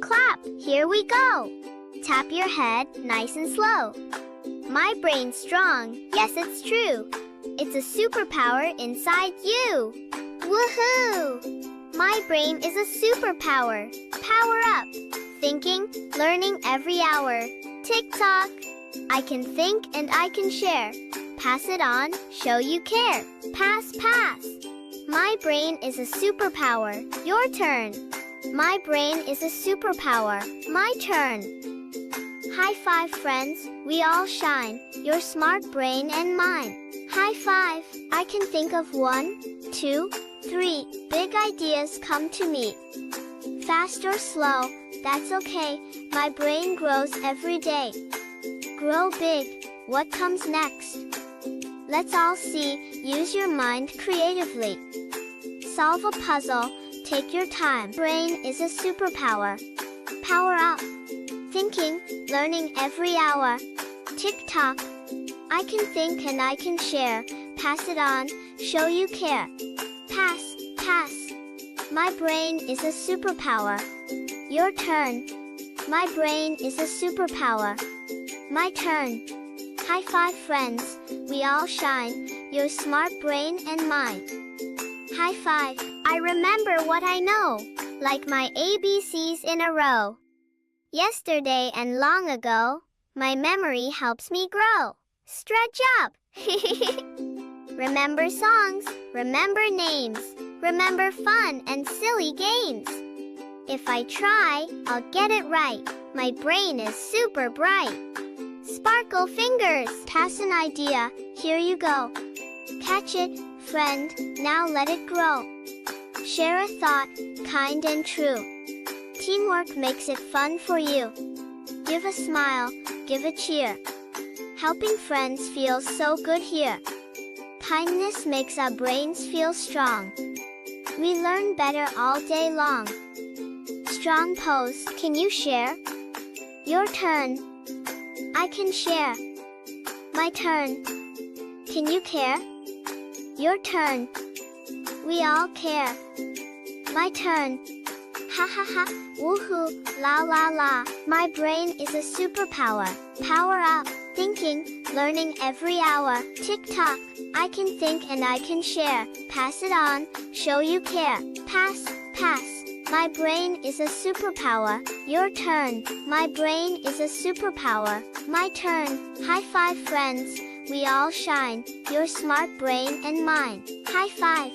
clap, here we go. Tap your head nice and slow. My brain's strong, yes it's true. It's a superpower inside you. Woohoo! My brain is a superpower. Power up. Thinking, learning every hour. Tick-tock. I can think and I can share. Pass it on, show you care. Pass, pass. My brain is a superpower. Your turn. My brain is a superpower. My turn. High five, friends. We all shine. Your smart brain and mine. High five. I can think of 1, 2, 3. Big ideas come to me. Fast or slow, that's okay. My brain grows every day. Grow big. What comes next? Let's all see. Use your mind creatively. Solve a puzzle. Take your time. Brain is a superpower. Power up. Thinking, learning every hour. Tick-tock. I can think and I can share. Pass it on, show you care. Pass, pass. My brain is a superpower. Your turn. My brain is a superpower. My turn. High five, friends. We all shine. Your smart brain and mine. High five. I remember what I know, like my ABCs in a row. Yesterday and long ago, my memory helps me grow. Stretch up! Remember songs, remember names, remember fun and silly games. If I try, I'll get it right. My brain is super bright. Sparkle fingers! Pass an idea, here you go. Catch it, friend, now let it grow. Share a thought, kind and true. Teamwork makes it fun for you. Give a smile, give a cheer. Helping friends feels so good here. Kindness makes our brains feel strong. We learn better all day long. Strong pose, can you share? Your turn. I can share. My turn. Can you care? Your turn. We all care. My turn. Ha ha ha, woohoo, la la la. My brain is a superpower. Power up. Thinking, learning every hour. Tick-tock. I can think and I can share. Pass it on, show you care. Pass, pass. My brain is a superpower. Your turn. My brain is a superpower. My turn. High five, friends. We all shine. Your smart brain and mine. High five.